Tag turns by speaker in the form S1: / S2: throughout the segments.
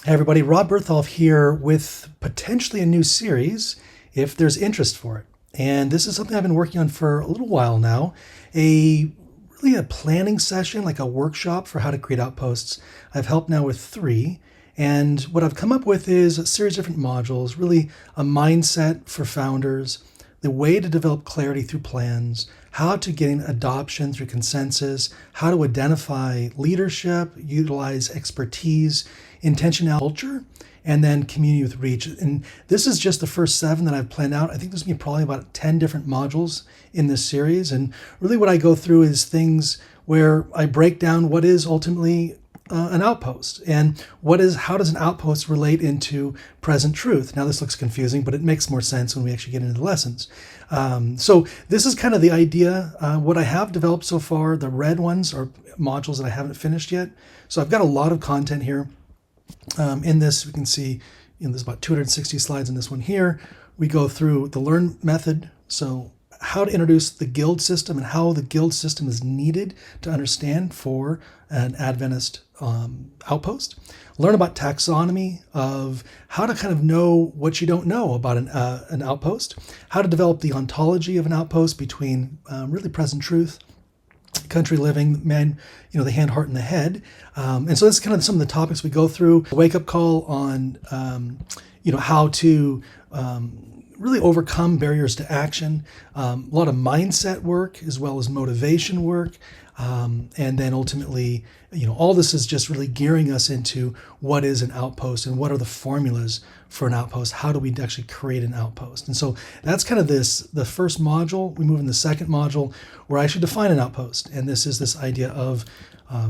S1: Hey everybody, Rob Bertholf here with potentially a new series if there's interest for it. And this is something I've been working on for a little while now. A planning session, like a workshop for how to create outposts. I've helped now with 3. And what I've come up with is a series of different modules, really a mindset for founders, the way to develop clarity through plans, how to gain adoption through consensus, how to identify leadership, utilize expertise, intentional culture, and then community with reach. And this is just the first 7 that I've planned out. I think there's going to be probably about 10 different modules in this series. And really what I go through is things where I break down what is ultimately an outpost and how does an outpost relate into present truth. Now this looks confusing, but it makes more sense when we actually get into the lessons. So this is kind of the idea. What I have developed so far, the red ones are modules that I haven't finished yet. So I've got a lot of content here. In this, we can see there's about 260 slides in this one here. We go through the learn method, so how to introduce the guild system and how the guild system is needed to understand for an Adventist outpost. Learn about taxonomy of how to kind of know what you don't know about an outpost, how to develop the ontology of an outpost between really present truth, country living, man, the hand, heart, and the head. And so that's kind of some of the topics we go through. A wake-up call on, how to really overcome barriers to action. A lot of mindset work as well as motivation work. And then ultimately, all this is just really gearing us into what is an outpost and what are the formulas for an outpost. How do we actually create an outpost? And so that's kind of the first module. We move in the second module where I should define an outpost. And this is this idea of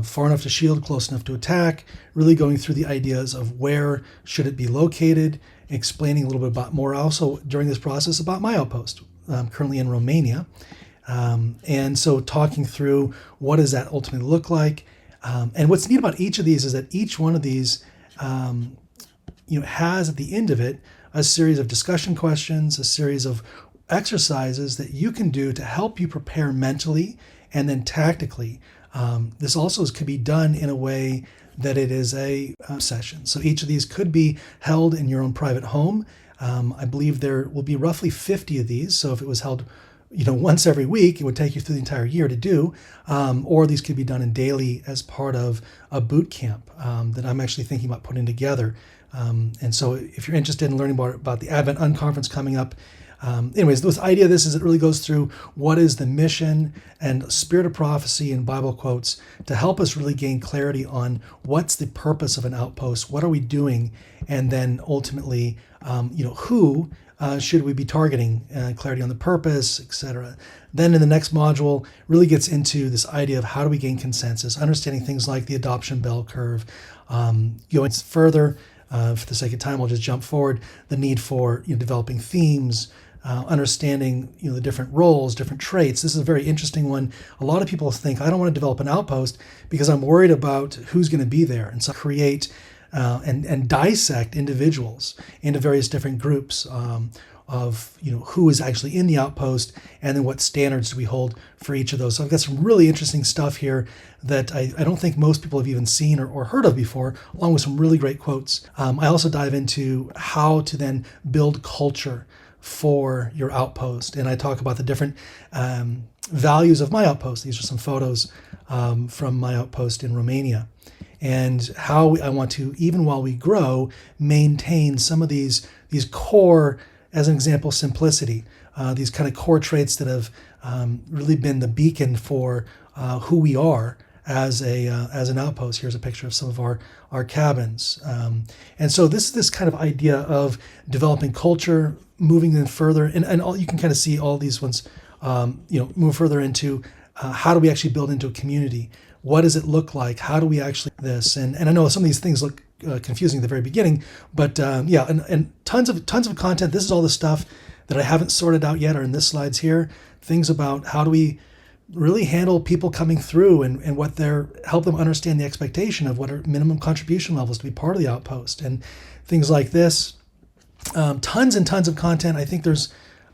S1: far enough to shield, close enough to attack, really going through the ideas of where should it be located, explaining a little bit about more also during this process about my outpost. I'm currently in Romania. And so talking through what does that ultimately look like. And what's neat about each of these is that each one of these has at the end of it a series of discussion questions, a series of exercises that you can do to help you prepare mentally and then tactically. This also could be done in a way that it is a session. So each of these could be held in your own private home. I believe there will be roughly 50 of these. So if it was held once every week, it would take you through the entire year to do, or these could be done in daily as part of a boot camp that I'm actually thinking about putting together. And so if you're interested in learning more about the Advent Unconference coming up, anyways, this idea of this is it really goes through what is the mission and spirit of prophecy and Bible quotes to help us really gain clarity on what's the purpose of an outpost, what are we doing, and then ultimately, who should we be targeting, clarity on the purpose, etc. Then in the next module really gets into this idea of how do we gain consensus, understanding things like the adoption bell curve. Going further, for the sake of time, I'll just jump forward, the need for developing themes, understanding the different roles, different traits. This is a very interesting one. A lot of people think, I don't want to develop an outpost because I'm worried about who's going to be there. And so create and dissect individuals into various different groups of who is actually in the outpost, and then what standards do we hold for each of those. So I've got some really interesting stuff here that I don't think most people have even seen or heard of before, along with some really great quotes. I also dive into how to then build culture for your outpost, and I talk about the different values of my outpost. These are some photos from my outpost in Romania, and how I want to, even while we grow, maintain some of these core, as an example, simplicity, these kind of core traits that have really been the beacon for who we are as an outpost. Here's a picture of some of our cabins. And so this kind of idea of developing culture, moving them further, and all, you can kind of see all these ones, move further into how do we actually build into a community? What does it look like? How do we actually this? And I know some of these things look confusing at the very beginning, but and tons of content. This is all the stuff that I haven't sorted out yet are in this slides here. Things about how do we really handle people coming through and what help them understand the expectation of what are minimum contribution levels to be part of the outpost and things like this. Tons and tons of content. I think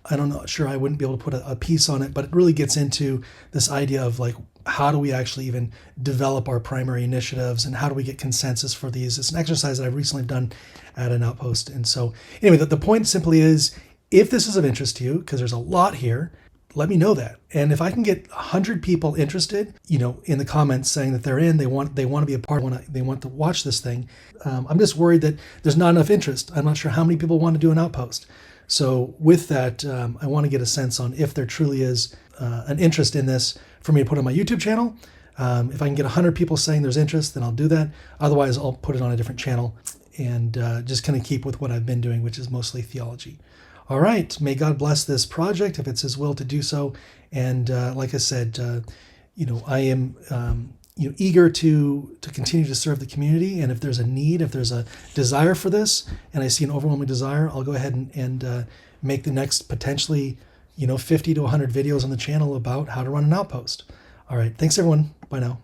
S1: I'm not sure I wouldn't be able to put a piece on it, but it really gets into this idea of like how do we actually even develop our primary initiatives, and how do we get consensus for these. It's an exercise that I've recently done at an Outpost. And so anyway, the point simply is, if this is of interest to you, because there's a lot here, let me know that. And if I can get 100 people interested, in the comments saying that they're in, they want to be a part, they want to watch this thing, I'm just worried that there's not enough interest. I'm not sure how many people want to do an Outpost. So with that, I want to get a sense on if there truly is an interest in this for me to put on my YouTube channel. If I can get 100 people saying there's interest, then I'll do that. Otherwise, I'll put it on a different channel and just kind of keep with what I've been doing, which is mostly theology. All right. May God bless this project if it's His will to do so. And like I said, I am eager to continue to serve the community. And if there's a need, if there's a desire for this, and I see an overwhelming desire, I'll go ahead and make the next potentially 50 to 100 videos on the channel about how to run an Outpost. All right. Thanks, everyone. Bye now.